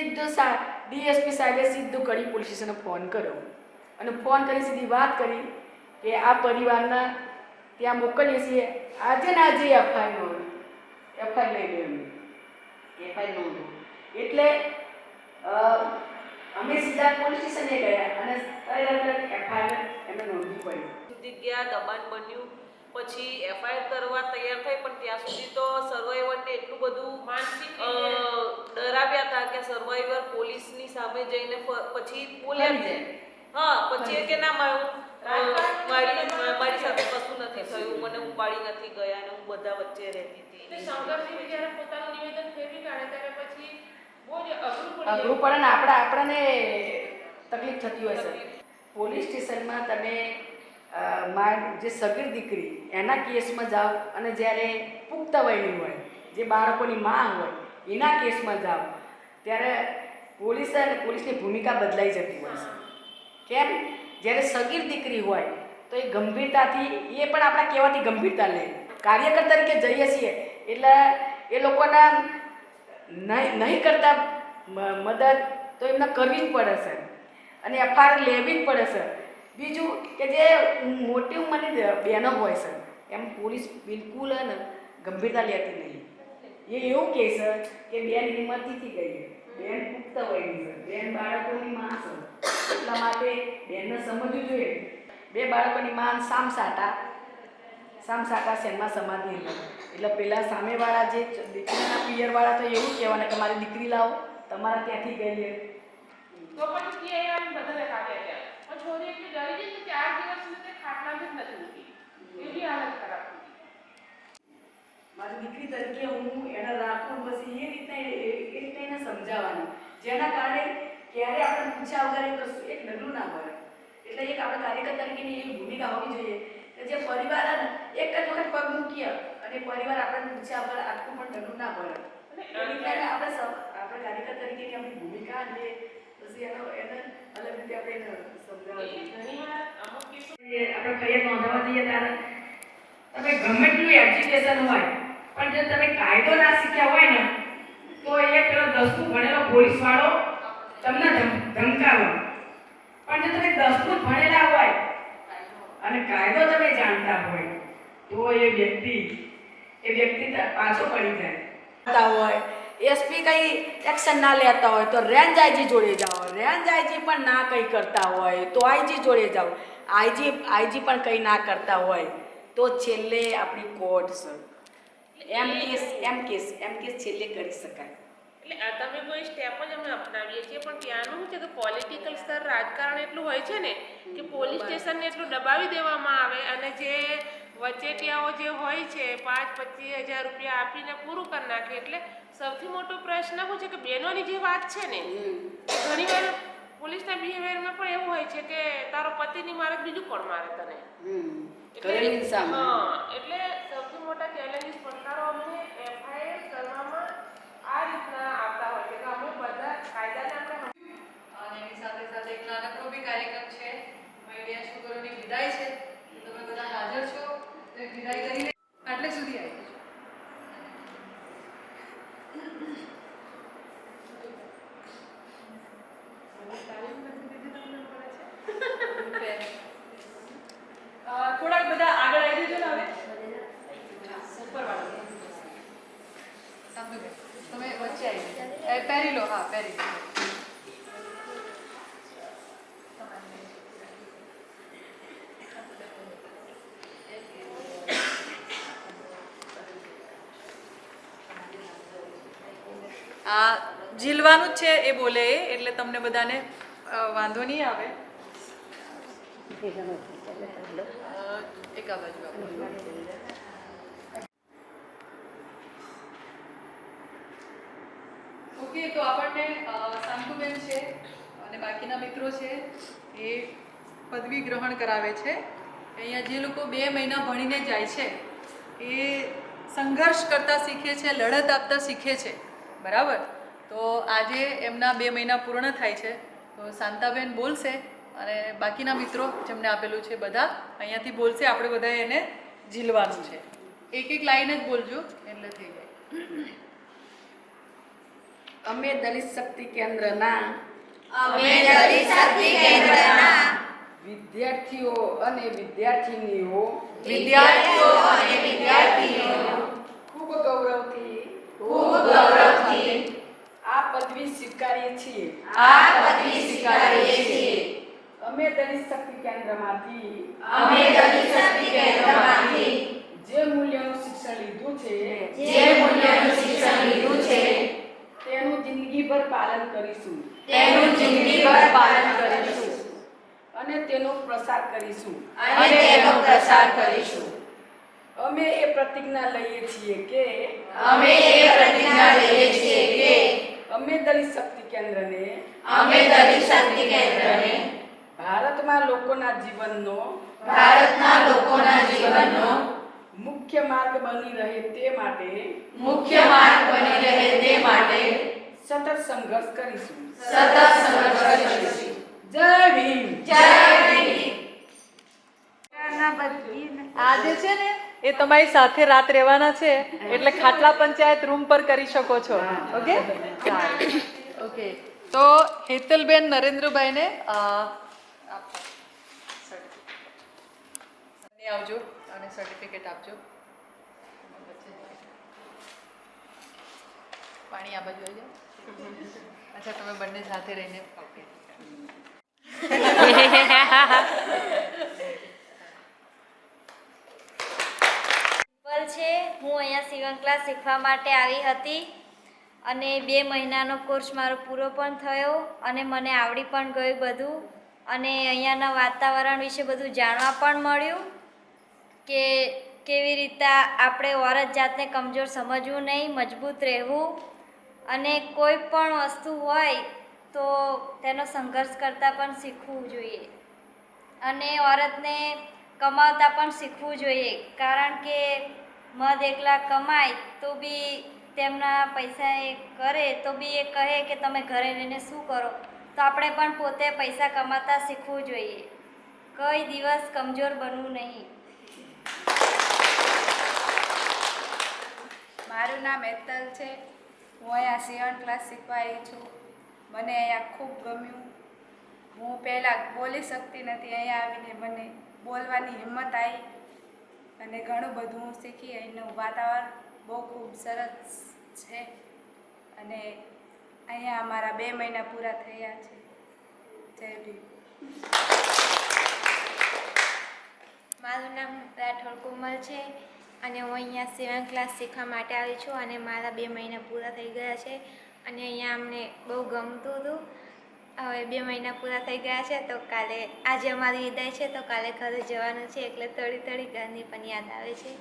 સીધો ડીએસપી સાહેબે સીધું કડી પોલીસ સ્ટેશને ફોન કર્યો અને ફોન કરી સીધી વાત કરી કે આ પરિવારના ત્યાં મોકલીએ છીએ આજે ને આજે એફઆઈઆર લઈ લે અમે એફઆઈઆર નોંધો એટલે અમે સીધા પોલીસ સ્ટેશને ગયા અને તરત એફઆઈઆર એમને નોંધવી પડી. સુધી ગયા, દબાણ બન્યું, પછી એફઆઈઆર કરવા તૈયાર થઈ, પણ ત્યાં સુધી તો સર્વાઈવરને એટલું બધું માનસિક ડરાવ્યા હતા કે સર્વાઈવર પોલીસની સામે જઈને પછી બોલ્યા છે. હા, પછી કે ના મારી સાથે કશું નથી થયું, મને ઉપાડી નથી ગયા અને હું બધા વચ્ચે રહેતી હતી. શંકરસિંહ જ્યારે પોતાનું નિવેદન ફેરવી કાઢે ત્યારે પછી બહુ જ અઘરું પડે ને આપણને તકલીફ થતી હોય છે. પોલીસ સ્ટેશનમાં તમે જે સગીર દીકરી એના કેસમાં જાઓ અને જ્યારે પુખ્ત વયની હોય જે બાળકોની માં હોય એના કેસમાં જાઓ ત્યારે પોલીસની ભૂમિકા બદલાઈ જતી હોય છે. કેમ? જ્યારે સગીર દીકરી હોય તો એ ગંભીરતાથી એ પણ આપણા કહેવાથી ગંભીરતા લે. કાર્યકર તરીકે જઈએ છીએ એટલે એ લોકોના નહીં કરતા મદદ તો એમને કરવી જ પડે છે અને એફઆઈઆર લેવી જ પડે છે. બીજું કે જે મોટી ઉંમરની બહેનો હોય છે એમ પોલીસ બિલકુલ ને ગંભીરતા લેતી નહીં. એ એવું કહે છે કે બેન હિંમતથી ગઈ, બેન પુખ્ત વયની છે, બેન બાળકોની માં છે, એટલા માટે બેનને સમજવું જોઈએ. બે બાળકોની માં સામસાટા શેરમાં સમાધિ એટલે પેલા સામેવાળા જે દીકરીના પિયરવાળા તો એવું કહેવાના કે મારી દીકરી લાવો, તમારા ત્યાંથી ગઈ તો પછી કે આવીને બધાને કાઢ્યા ગયા. પણ છોરી એટલી ડરી ગઈ કે 4 દિવસ સુધી ખાટલામાં જ નથી મૂકી. એવી હાલત ખરાબ હતી. મારી દીકરી તરીકે હું એને રાખું, પછી એ રીતે એને સમજાવવાનું, જેના કારણે ક્યારે આપણે પૂછ્યા વગર એક ડગલું ના પડે. એટલે એક આપણે કાર્યકર તરીકેની એવી ભૂમિકા હોવી જોઈએ કે જે પરિવાર એક જ વખત પગ મૂકીએ અને પરિવાર આપણને પૂછ્યા વગર આટલું પણ ડગલું ના પડે. અને આપણે કાર્યકર તરીકેની આપણી ભૂમિકા અને પછી એને અલગ રીતે આપણે સમજાવવા આપણે ફરિયાદ નોંધાવવા જઈએ ત્યારે તમે ગમે એટલું એજ્યુકેશન હોય પણ જો તમે કાયદો ના શીખ્યા હોય ને તો એ પેલો 10મું ભણેલો પોલીસવાળો તમને ધમકાવે. પણ જો તમે 10મું ભણેલા હોય અને કાયદો તમે જાણતા હોય તો એ વ્યક્તિ પાછો પડી જાય હોય. એસપી કંઈ એક્શન ના લેતા હોય તો રેન્જ આઈજી જોડે જાઓ, રેન્જ આઈજી પણ ના કંઈ કરતા હોય તો આઈજી જોડે જાઓ, આઈજી પણ કંઈ ના કરતા હોય તો છેલ્લે આપણી કોર્ટ છે. એમ કેસ છેલ્લે કરી શકાય. એટલે આ તમે કોઈ સ્ટેપ જ અમે અપનાવીએ છીએ, પણ ત્યાંનું શું છે કે પોલિટિકલ સ્તર રાજકારણ એટલું હોય છે ને કે પોલીસ સ્ટેશનને એટલું દબાવી દેવામાં આવે અને જે વચેટિયાઓ જે હોય છે 5-25 હજાર રૂપિયા આપીને પૂરું કરી નાખે. એટલે સૌથી મોટો પ્રશ્ન શું છે કે બહેનોની જે વાત છે ને ઘણી વાર પોલીસના બિહેવિયરમાં પણ એવું હોય છે કે તારો પતિની મારે બીજું કોણ મારે તને. એટલે સૌથી મોટા ચેલેન્જીસ પડકારો અમને એફઆઈઆર કરવામાં આ રીતના આવતા હોય છે કે અમે બધા કાયદાને આપણે અને એની સાથે સાથે એક નાનકડો બી કાર્યક્રમ છે મહિલા છોકરીઓની વિદાય છે. તમે બધા હાજર છો તો વિદાય કરીને આટલે સુધી આવી જજો. થોડાક બધા આગળ આવી જજો ને. હવે ઉપરવાળા સાંભળો તમે વચ્ચે આવી પહેરી લો. હા, પહેરી લો. આ ઝીલવાનું જ છે એ બોલે એટલે તમને બધાને વાંધો નહીં આવે. એક આ બાજુ ઓકે. તો આપણને શાંતુબેન છે અને બાકીના મિત્રો છે એ પદવી ગ્રહણ કરાવે છે. અહીંયા જે લોકો 2 મહિના ભણીને જાય છે એ સંઘર્ષ કરતા શીખે છે, લડત આપતા શીખે છે. બરાબર? તો આજે એમના 2 મહિના પૂર્ણ થાય છે. તો શાંતાબેન બોલશે અને બાકીના મિત્રો જેમને આપેલું છે બધા અહીંયાથી બોલશે. આપણે બધાએ એને ઝીલવાનું છે. એક લાઈન જ બોલજો એટલે થઈ જાય. અમે દલિત શક્તિ કેન્દ્રના વિદ્યાર્થીઓ અને વિદ્યાર્થીનીઓ ખૂબ ગૌરવથી આ પદવી સ્વીકારીએ છીએ. અમે દલિત શક્તિ કેન્દ્રમાંથી જે મૂલ્યોનું શિક્ષણ લીધું છે તેનું જિંદગીભર પાલન કરીશું અને તેનો પ્રસાર કરીશું. અમે એ પ્રતિજ્ઞા લઈએ છીએ કે અમે દલિત શક્તિ કેન્દ્રને ભારતમાં લોકોના જીવનનો મુખ્ય માર્ગ બની રહે તે માટે સતત સંઘર્ષ કરીશું. જય ભીમ. આજે છે ને એ તમારી સાથે રાત રહેવાના છે એટલે ખાટલા પંચાયત રૂમ પર કરી શકો છો. Okay okay. તો હેતલબેન નરેન્દ્રભાઈને આવજો અને સર્ટિફિકેટ આપજો. પાણી આ બાજુ આવી જાઓ. અચ્છા, તમે બંને સાથે રહીને ઓકે. છે. હું અહીંયા સીવણ ક્લાસ શીખવા માટે આવી હતી અને 2 મહિનાનો કોર્સ મારો પૂરો પણ થયો અને મને આવડી પણ ગયું બધું અને અહીંયાના વાતાવરણ વિશે બધું જાણવા પણ મળ્યું કે કેવી રીતે આપણે ઓરત જાતને કમજોર સમજવું નહીં, મજબૂત રહેવું અને કોઈ પણ વસ્તુ હોય તો તેનો સંઘર્ષ કરતાં પણ શીખવું જોઈએ અને ઓરતને કમાવતા પણ શીખવું જોઈએ કારણ કે મર્દ એકલા કમાય તો બી તેમના પૈસા એ કરે તો બી એ કહે કે તમે ઘરે રહીને શું કરો, તો આપણે પણ પોતે પૈસા કમાતા શીખવું જોઈએ. કોઈ દિવસ કમજોર બનવું નહીં. મારું નામ હેતલ છે. હું અહીંયા સીવણ ક્લાસ શીખવા આવી છું. મને અહીંયા ખૂબ ગમ્યું. હું પહેલાં બોલી શકતી નથી, અહીંયા આવીને મને બોલવાની હિંમત આવી અને ઘણું બધું હું શીખી. અહીંનું વાતાવરણ બહુ ખૂબ સરસ છે અને અહીંયા અમારા 2 મહિના પૂરા થયા છે. જય ભીમ. મારું નામ રાઠોડ કોમલ છે અને હું અહીંયા સીવણ ક્લાસ શીખવા માટે આવી છું અને મારા 2 મહિના પૂરા થઈ ગયા છે અને અહીંયા અમને બહુ ગમતું હતું. હવે 2 મહિના પૂરા થઈ ગયા છે તો કાલે આજે અમારી વિદાય છે તો કાલે ઘરે જવાનું છે એટલે થોડી ઘરની પણ યાદ આવે છે.